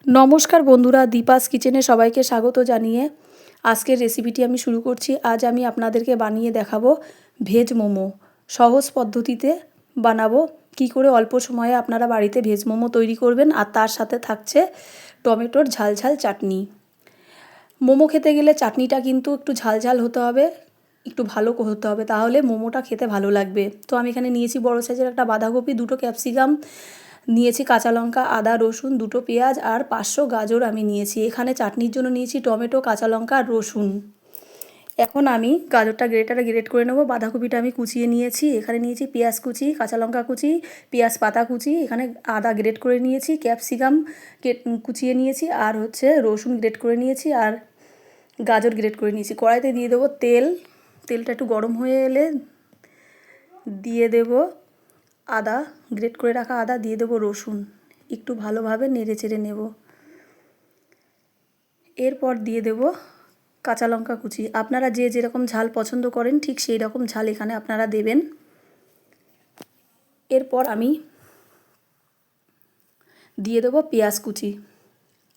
নমস্কার বন্ধুরা, দীপাস কিচেনে সবাইকে স্বাগত জানিয়ে আজকের রেসিপিটি আমি শুরু করছি। আজ আমি আপনাদেরকে বানিয়ে দেখাবো ভেজ মোমো। সহজ পদ্ধতিতে বানাবো কি করে অল্প সময়ে আপনারা বাড়িতে ভেজ মোমো তৈরি করবেন, আর তার সাথে থাকছে টমেটোর ঝালঝাল চাটনি। মোমো খেতে গেলে চাটনিটা কিন্তু একটু ঝালঝাল হতে হবে, একটু ভালো হতে হবে, তাহলে মোমোটা খেতে ভালো লাগবে। তো আমি এখানে নিয়েছি বড় সাইজের একটা বাঁধাকপি, 2টো ক্যাপসিকাম নিয়েছি, কাঁচা লঙ্কা, আদা রসুন, 2টো পেঁয়াজ আর 500 গাজর আমি নিয়েছি। এখানে চাটনির জন্য নিয়েছি টমেটো, কাঁচা লঙ্কা আর রসুন। এখন আমি গাজরটা গ্রেটারে গ্রেট করে নেবো। বাঁধাকপিটা আমি কুচিয়ে নিয়েছি। এখানে নিয়েছি পেঁয়াজ কুচি, কাঁচা লঙ্কা কুচি, পেঁয়াজ পাতা কুচি, এখানে আদা গ্রেট করে নিয়েছি, ক্যাপসিকাম কুচিয়ে নিয়েছি, আর হচ্ছে রসুন গ্রেট করে নিয়েছি, আর গাজর গ্রেট করে নিয়েছি। কড়াইতে দিয়ে দেবো তেল। তেলটা একটু গরম হয়ে এলে দিয়ে দেব আদা, গ্রেট করে রাখা আদা, দিয়ে দেবো রসুন, একটু ভালোভাবে নেড়ে চেড়ে নেব। এরপর দিয়ে দেব কাঁচা লঙ্কা কুচি। আপনারা যে যেরকম ঝাল পছন্দ করেন ঠিক সেই রকম ঝাল এখানে আপনারা দেবেন। এরপর আমি দিয়ে দেবো পেঁয়াজ কুচি।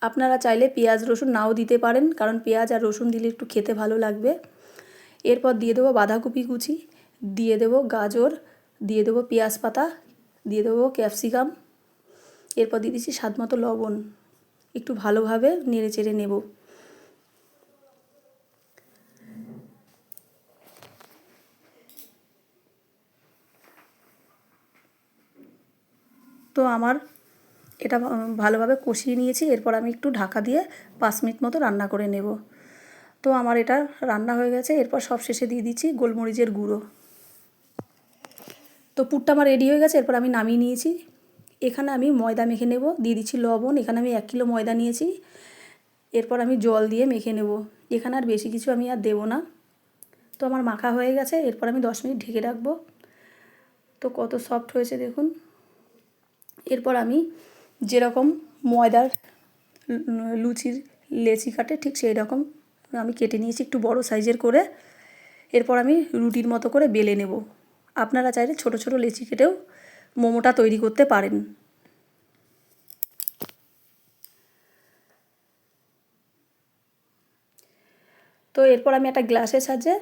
আপনারা চাইলে পেঁয়াজ রসুন নাও দিতে পারেন, কারণ পেঁয়াজ আর রসুন দিলে একটু খেতে ভালো লাগবে। এরপর দিয়ে দেবো বাঁধাকপি কুচি, দিয়ে দেবো গাজর, দিয়ে দেবো পেঁয়াজ পাতা, দিয়ে দেবো ক্যাপসিকাম। এরপর দিয়ে দিচ্ছি স্বাদ মতো লবণ। একটু ভালোভাবে নেড়ে চেড়ে নেব। তো আমার এটা ভালোভাবে কষিয়ে নিয়েছি। এরপর আমি একটু ঢাকা দিয়ে 5 মিনিট মতো রান্না করে নেব। তো আমার এটা রান্না হয়ে গেছে। এরপর সব শেষে দিয়ে দিচ্ছি গোলমরিচের গুঁড়ো। তো পুরটা আমার রেডি হয়ে গেছে। এরপর আমি নামিয়ে নিয়েছি। এখানে আমি ময়দা মেখে নেব। দিয়ে দিচ্ছি লবণ। এখানে আমি 1 কিলো ময়দা নিয়েছি। এরপর আমি জল দিয়ে মেখে নেব। এখানে আর বেশি কিছু আমি আর দেবো না। তো আমার মাখা হয়ে গেছে। এরপর আমি 10 মিনিট ঢেকে রাখবো। তো কত সফট হয়েছে দেখুন। এরপর আমি যেরকম ময়দার লুচির লেচি কাটে ঠিক সেই রকম আমি কেটে নিয়েছি একটু বড় সাইজের করে। এরপর আমি রুটির মতো করে বেলে নেব। আপনারা চাইলে ছোট ছোট লেচি কেটেও মোমোটা তৈরি করতে পারেন। তো এরপর আমি একটা গ্লাসের সাহায্যে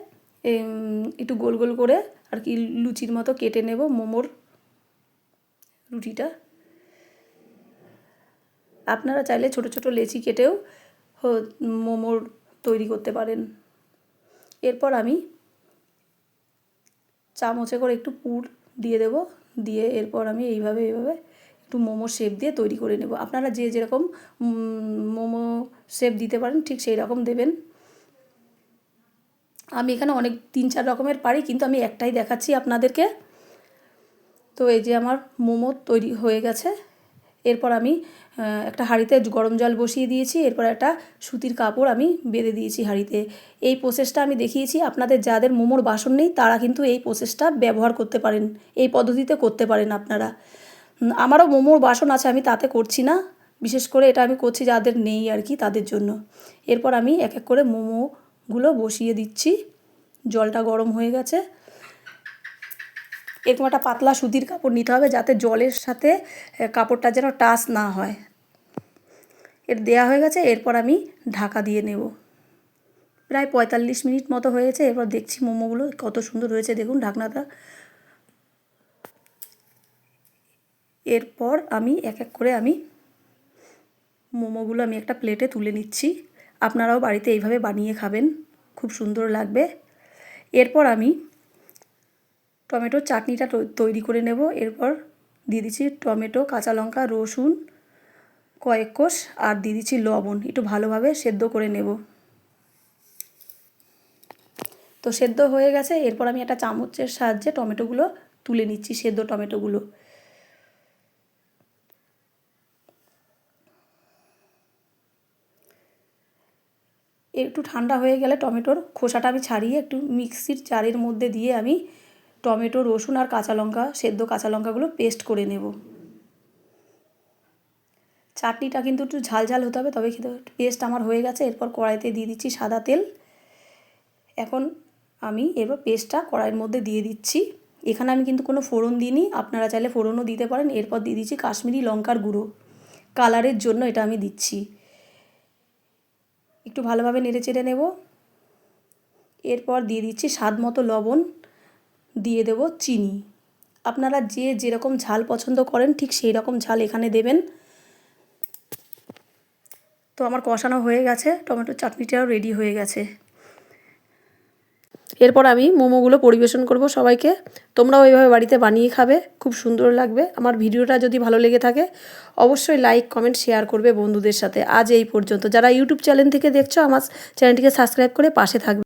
একটু গোল গোল করে আর কি লুচির মতো কেটে নেব মোমোর রুটিটা। আপনারা চাইলে ছোট ছোট লেচি কেটেও মোমোর তৈরি করতে পারেন। এরপর আমি চামচে করে একটু পুর দিয়ে দেব। দিয়ে এরপর আমি এইভাবে একটু মোমো শেপ দিয়ে তৈরি করে নেব। আপনারা যে যেরকম মোমো শেপ দিতে পারেন ঠিক সেই রকম দেবেন। আমি এখানে অনেক 3-4 রকমের পারি, কিন্তু আমি একটাই দেখাচ্ছি আপনাদেরকে। তো এই যে আমার মোমো তৈরি হয়ে গেছে। এরপর আমি একটা হাঁড়িতে গরম জল বসিয়ে দিয়েছি। এরপর একটা সুতির কাপড় আমি বেঁধে দিয়েছি হাঁড়িতে। এই প্রসেসটা আমি দেখিয়েছি। আপনাদের যাদের মোমোর বাসন নেই তারা কিন্তু এই প্রসেসটা ব্যবহার করতে পারেন, এই পদ্ধতিতে করতে পারেন আপনারা। আমারও মোমোর বাসন আছে, আমি তাতে করছি না। বিশেষ করে এটা আমি করছি যাদের নেই আর কি, তাদের জন্য। এরপর আমি এক এক করে মোমোগুলো বসিয়ে দিচ্ছি। জলটা গরম হয়ে গেছে। এরকম একটা পাতলা সুতির কাপড় নিতে হবে, যাতে জলের সাথে কাপড়টা যেন টাচ না হয়। এর দেয়া হয়ে গেছে। এরপর আমি ঢাকা দিয়ে নেব। প্রায় 45 মিনিট মতো হয়েছে। এরপর দেখছি মোমোগুলো কত সুন্দর হয়েছে, দেখুন ঢাকনাটা। এরপর আমি এক এক করে মোমোগুলো আমি একটা প্লেটে তুলে নিচ্ছি। আপনারাও বাড়িতে এইভাবে বানিয়ে খাবেন, খুব সুন্দর লাগবে। এরপর আমি টমেটোর চাটনিটা তৈরি করে নেব। এরপর দিয়ে দিচ্ছি টমেটো, কাঁচা লঙ্কা, রসুন কয়েক কোষ, আর দিয়ে দিচ্ছি লবণ। একটু ভালোভাবে সেদ্ধ করে নেব। তো সেদ্ধ হয়ে গেছে। এরপর আমি একটা চামচের সাহায্যে টমেটোগুলো তুলে নিচ্ছি, সেদ্ধ টমেটোগুলো। একটু ঠান্ডা হয়ে গেলে টমেটোর খোসাটা আমি ছাড়িয়ে একটু মিক্সির জারের মধ্যে দিয়ে আমি টমেটো, রসুন আর কাঁচা লঙ্কা, সেদ্ধ কাঁচা লঙ্কাগুলো পেস্ট করে নেব। চাটনিটা কিন্তু একটু ঝাল ঝাল হতে হবে, তবে খেতে। পেস্ট আমার হয়ে গেছে। এরপর কড়াইতে দিয়ে দিচ্ছি সাদা তেল। এখন আমি এরপর পেস্টটা কড়াইয়ের মধ্যে দিয়ে দিচ্ছি। এখানে আমি কিন্তু কোনো ফোড়ন দিইনি, আপনারা চাইলে ফোড়নও দিতে পারেন। এরপর দিয়ে দিচ্ছি কাশ্মীরি লঙ্কার গুঁড়ো। কালারের জন্য এটা আমি দিচ্ছি। একটু ভালোভাবে নেড়ে চেড়ে নেব। এরপর দিয়ে দিচ্ছি স্বাদ মতো লবণ, দিয়ে দেব চিনি। আপনারা যে যেরকম ঝাল পছন্দ করেন ঠিক সেই রকম ঝাল এখানে দেবেন। তো আমার কষানো হয়ে গেছে, টমেটোর চাটনিটাও রেডি হয়ে গেছে। এরপর আমি মোমোগুলো পরিবেশন করব সবাইকে। তোমরাও এইভাবে বাড়িতে বানিয়ে খাবে, খুব সুন্দর লাগবে। আমার ভিডিওটা যদি ভালো লেগে থাকে অবশ্যই লাইক কমেন্ট শেয়ার করবে বন্ধুদের সাথে। আজ এই পর্যন্ত। যারা ইউটিউব চ্যানেল থেকে দেখছো আমার চ্যানেলটিকে সাবস্ক্রাইব করে পাশে থাকবে।